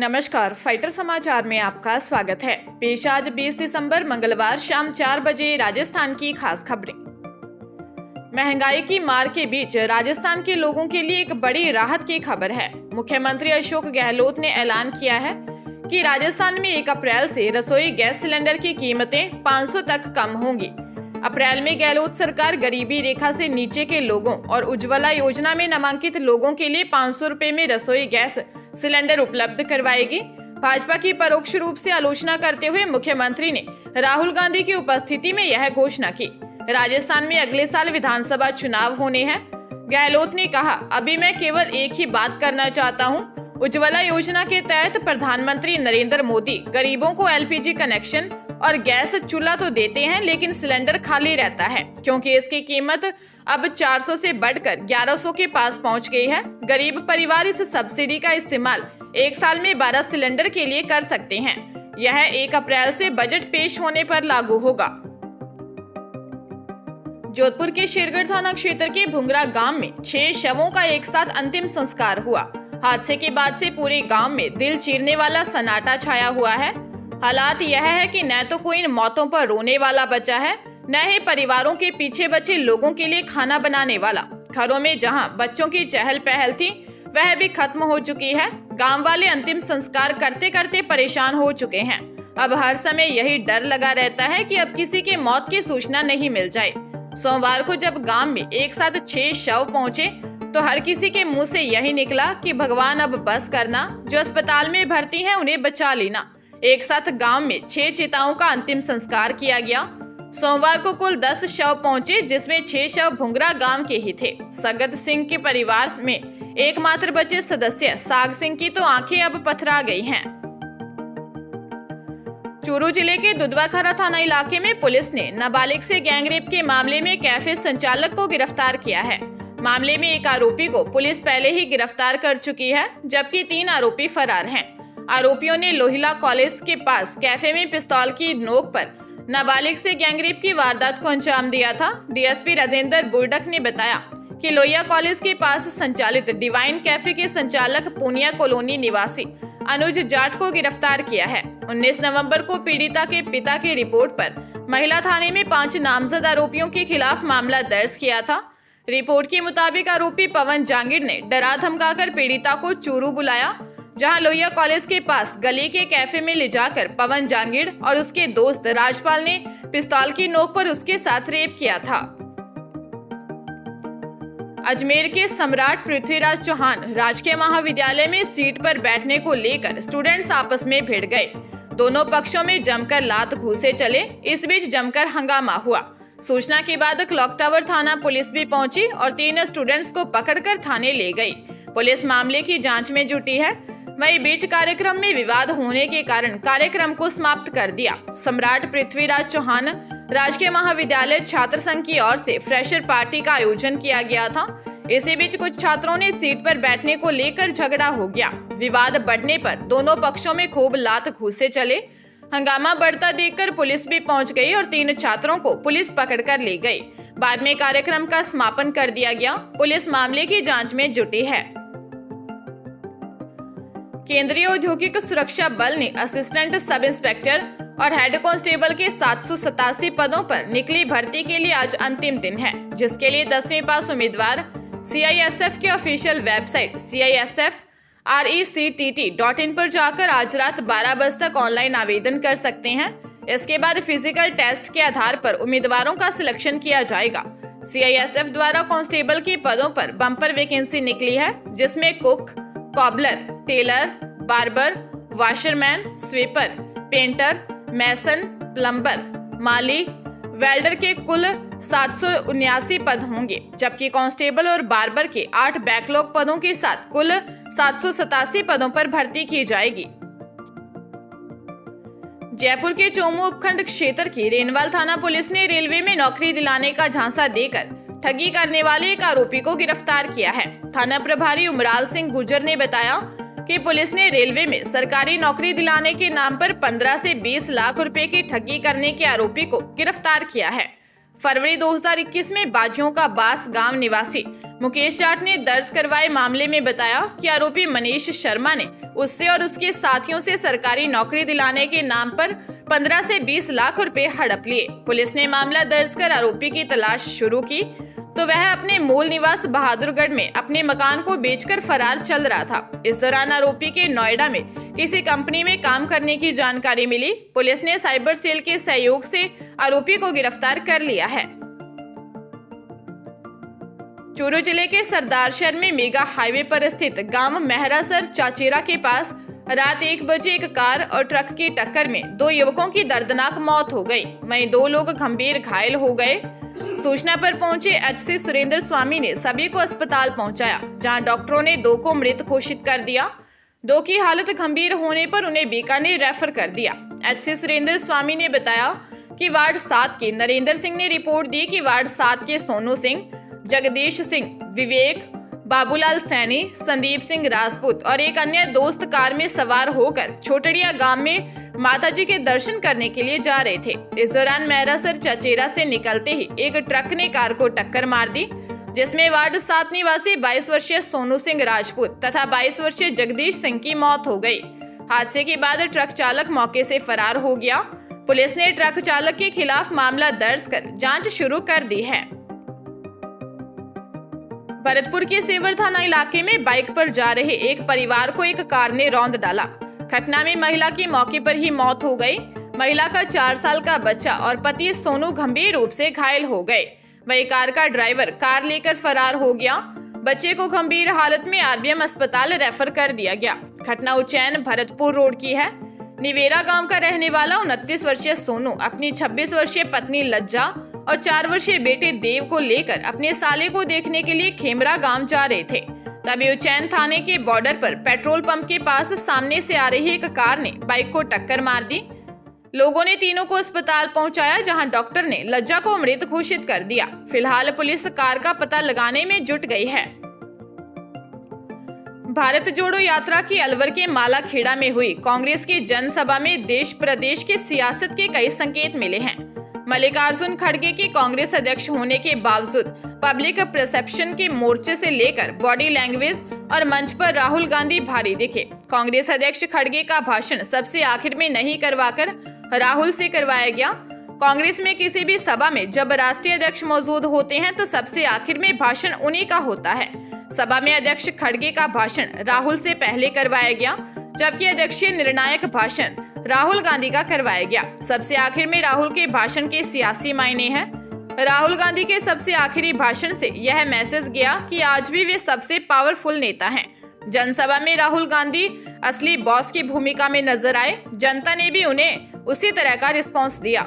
नमस्कार, फाइटर समाचार में आपका स्वागत है। पेश आज 20 दिसंबर मंगलवार शाम 4 बजे राजस्थान की खास खबरें। महंगाई की मार के बीच राजस्थान के लोगों के लिए एक बड़ी राहत की खबर है। मुख्यमंत्री अशोक गहलोत ने ऐलान किया है कि राजस्थान में 1 अप्रैल से रसोई गैस सिलेंडर की कीमतें 500 तक कम होंगी। अप्रैल में गहलोत सरकार गरीबी रेखा से नीचे के लोगों और उज्ज्वला योजना में नामांकित लोगों के लिए 500 रुपए में रसोई गैस सिलेंडर उपलब्ध करवाएगी। भाजपा की परोक्ष रूप से आलोचना करते हुए मुख्यमंत्री ने राहुल गांधी की उपस्थिति में यह घोषणा की। राजस्थान में अगले साल विधानसभा चुनाव होने हैं। गहलोत ने कहा, अभी मैं केवल एक ही बात करना चाहता हूँ। उज्ज्वला योजना के तहत प्रधानमंत्री नरेंद्र मोदी गरीबों को एलपीजी कनेक्शन और गैस चूल्हा तो देते हैं, लेकिन सिलेंडर खाली रहता है क्योंकि इसकी कीमत अब 400 से बढ़कर 1100 के पास पहुंच गई है। गरीब परिवार इस सब्सिडी का इस्तेमाल 1 साल में 12 सिलेंडर के लिए कर सकते हैं। यह 1 अप्रैल से बजट पेश होने पर लागू होगा। जोधपुर के शेरगढ़ थाना क्षेत्र के भुंगरा गांव में 6 शवों का एक साथ अंतिम संस्कार हुआ। हादसे के बाद से पूरे गांव में दिल चीरने वाला सन्नाटा छाया हुआ है। हालात यह है कि न तो कोई इन मौतों पर रोने वाला बचा है, न ही परिवारों के पीछे बचे लोगों के लिए खाना बनाने वाला। घरों में जहां बच्चों की चहल पहल थी, वह भी खत्म हो चुकी है। गांव वाले अंतिम संस्कार करते करते परेशान हो चुके हैं। अब हर समय यही डर लगा रहता है कि अब किसी के मौत की सूचना नहीं मिल जाए। सोमवार को जब गांव में एक साथ 6 शव पहुंचे तो हर किसी के मुंह से यही निकला कि भगवान अब बस करना, जो अस्पताल में भर्ती हैं उन्हें बचा लेना। एक साथ गांव में 6 चिताओं का अंतिम संस्कार किया गया। सोमवार को कुल 10 शव पहुंचे, जिसमें 6 शव भुंगरा गांव के ही थे। सगत सिंह के परिवार में एकमात्र बचे सदस्य साग सिंह की तो आंखें अब पथरा गई हैं। चूरू जिले के दुधवाखरा थाना इलाके में पुलिस ने नाबालिग से गैंगरेप के मामले में कैफे संचालक को गिरफ्तार किया है। मामले में एक आरोपी को पुलिस पहले ही गिरफ्तार कर चुकी है, जबकि 3 आरोपी फरार हैं। आरोपियों ने लोहिला कॉलेज के पास कैफे में पिस्तौल की नोक पर नाबालिग से गैंगरेप की वारदात को अंजाम दिया था। डीएसपी राजेंद्र बुर्डक ने बताया कि लोहिया कॉलेज के पास संचालित डिवाइन कैफे के संचालक पूनिया कॉलोनी निवासी अनुज जाट को गिरफ्तार किया है। 19 नवंबर को पीड़िता के पिता की रिपोर्ट पर महिला थाने में 5 नामजद आरोपियों के खिलाफ मामला दर्ज किया था। रिपोर्ट के मुताबिक आरोपी पवन जांगिड़ ने डरा धमकाकर पीड़िता को चूरू बुलाया, जहां लोहिया कॉलेज के पास गली के कैफे में ले जाकर पवन जांगिड़ और उसके दोस्त राजपाल ने पिस्तौल की नोक पर उसके साथ रेप किया था। अजमेर के सम्राट पृथ्वीराज चौहान राजकीय महाविद्यालय में सीट पर बैठने को लेकर स्टूडेंट्स आपस में भिड़ गए। दोनों पक्षों में जमकर लात घूसे चले। इस बीच जमकर हंगामा हुआ। सूचना के बाद क्लॉक टावर थाना पुलिस भी पहुंची और 3 स्टूडेंट्स को पकड़कर थाने ले गई। पुलिस मामले की जांच में जुटी है। वहीं बीच कार्यक्रम में विवाद होने के कारण कार्यक्रम को समाप्त कर दिया। सम्राट पृथ्वीराज चौहान राजकीय महाविद्यालय छात्र संघ की ओर से फ्रेशर पार्टी का आयोजन किया गया था। इसी बीच कुछ छात्रों ने सीट पर बैठने को लेकर झगड़ा हो गया। विवाद बढ़ने पर दोनों पक्षों में खूब लात घूसे चले। हंगामा बढ़ता देखकर पुलिस भी पहुंच गई और 3 छात्रों को पुलिस पकड़कर ले गई। बाद में कार्यक्रम का समापन कर दिया गया। पुलिस मामले की जांच में जुटी है। केंद्रीय औद्योगिक सुरक्षा बल ने असिस्टेंट सब इंस्पेक्टर और हेड कांस्टेबल के 787 पदों पर निकली भर्ती के लिए आज अंतिम दिन है, जिसके लिए 10वीं पास उम्मीदवार CISF के ऑफिशियल वेबसाइट CISF.RECTT.in पर जाकर आज रात 12 बजे तक ऑनलाइन आवेदन कर सकते हैं। इसके बाद फिजिकल टेस्ट के आधार पर उम्मीदवारों का सिलेक्शन किया जाएगा। CISF द्वारा कांस्टेबल के पदों पर बम्पर वैकेंसी निकली है, जिसमें cook, cobbler, tailor, barber, washerman, sweeper, painter, mason, plumber, माली, वेल्डर के कुल 779 पद होंगे, जबकि कांस्टेबल और बार्बर के 8 बैकलॉग पदों के साथ कुल 787 पदों पर भर्ती की जाएगी। जयपुर के चोमू उपखंड क्षेत्र की रेनवाल थाना पुलिस ने रेलवे में नौकरी दिलाने का झांसा देकर ठगी करने वाले एक आरोपी को गिरफ्तार किया है। थाना प्रभारी उमराल सिंह गुर्जर ने बताया कि पुलिस ने रेलवे में सरकारी नौकरी दिलाने के नाम पर 15 से 20 लाख रुपए की ठगी करने के आरोपी को गिरफ्तार किया है। फरवरी 2021 में बाजियों का बास गांव निवासी मुकेश जाट ने दर्ज करवाए मामले में बताया कि आरोपी मनीष शर्मा ने उससे और उसके साथियों से सरकारी नौकरी दिलाने के नाम पर 15 से 20 लाख रुपए हड़प लिए। पुलिस ने मामला दर्ज कर आरोपी की तलाश शुरू की तो वह अपने मूल निवास बहादुरगढ़ में अपने मकान को बेचकर फरार चल रहा था। इस दौरान आरोपी के नोएडा में किसी कंपनी में काम करने की जानकारी मिली। पुलिस ने साइबर सेल के सहयोग से आरोपी को गिरफ्तार कर लिया है। चूरू जिले के सरदारशहर में मेगा हाईवे पर स्थित गांव मेहरासर चाचेरा के पास रात 1 बजे एक कार और ट्रक की टक्कर में 2 युवकों की दर्दनाक मौत हो गई। वहीं 2 लोग गंभीर घायल हो गए। सूचना पर पहुंचे एचसी सुरेंद्र स्वामी ने सभी को अस्पताल पहुंचाया, जहां डॉक्टरों ने 2 को मृत घोषित कर दिया। 2 की हालत गंभीर होने पर उन्हें बीकानेर रेफर कर दिया। एचसी सुरेंद्र स्वामी ने बताया कि वार्ड 7 के नरेंद्र सिंह ने रिपोर्ट दी कि वार्ड 7 के सोनू सिंह, जगदीश सिंह, विवेक, बाबूलाल सैनी, संदीप सिंह राजपूत और एक अन्य दोस्त कार में सवार होकर छोटड़िया गांव में माताजी के दर्शन करने के लिए जा रहे थे। इस दौरान मेहरासर चचेरा से निकलते ही एक ट्रक ने कार को टक्कर मार दी, जिसमें वार्ड 7 निवासी 22 वर्षीय सोनू सिंह राजपूत तथा 22 वर्षीय जगदीश सिंह की मौत हो गई। हादसे के बाद ट्रक चालक मौके से फरार हो गया। पुलिस ने ट्रक चालक के खिलाफ मामला दर्ज कर जांच शुरू कर दी है। भरतपुर के सेवर थाना इलाके में बाइक पर जा रहे एक परिवार को एक कार ने रौंद डाला। घटना में महिला की मौके पर ही मौत हो गई। महिला का 4 साल का बच्चा और पति सोनू गंभीर रूप से घायल हो गए। वही कार का ड्राइवर कार लेकर फरार हो गया। बच्चे को गंभीर हालत में आरबीएम अस्पताल रेफर कर दिया गया। घटना उज्जैन भरतपुर रोड की है। निवेरा गांव का रहने वाला 29 वर्षीय सोनू अपनी 26 वर्षीय पत्नी लज्जा और 4 वर्षीय बेटे देव को लेकर अपने साले को देखने के लिए खेमरा गांव जा रहे थे। तभी उज्जैन थाने के बॉर्डर पर पेट्रोल पंप के पास सामने से आ रही एक कार ने बाइक को टक्कर मार दी। लोगों ने तीनों को अस्पताल पहुंचाया, जहां डॉक्टर ने लज्जा को मृत घोषित कर दिया। फिलहाल पुलिस कार का पता लगाने में जुट गई है। भारत जोड़ो यात्रा की अलवर के मालाखेड़ा में हुई कांग्रेस की जनसभा में देश प्रदेश की सियासत के कई संकेत मिले हैं। मल्लिकार्जुन खड़गे के कांग्रेस अध्यक्ष होने के बावजूद पब्लिक परसेप्शन के मोर्चे से लेकर बॉडी लैंग्वेज और मंच पर राहुल गांधी भारी दिखे। कांग्रेस अध्यक्ष खड़गे का भाषण सबसे आखिर में नहीं करवाकर राहुल से करवाया गया। कांग्रेस में किसी भी सभा में जब राष्ट्रीय अध्यक्ष मौजूद होते हैं तो सबसे आखिर में भाषण उन्हीं का होता है। सभा में अध्यक्ष खड़गे का भाषण राहुल से पहले करवाया गया, जबकि अध्यक्षीय निर्णायक भाषण राहुल गांधी का करवाया गया। सबसे आखिर में राहुल के भाषण के सियासी मायने हैं। राहुल गांधी के सबसे आखिरी भाषण से यह मैसेज गया कि आज भी वे सबसे पावरफुल नेता हैं। जनसभा में राहुल गांधी असली बॉस की भूमिका में नजर आए। जनता ने भी उन्हें उसी तरह का रिस्पॉन्स दिया।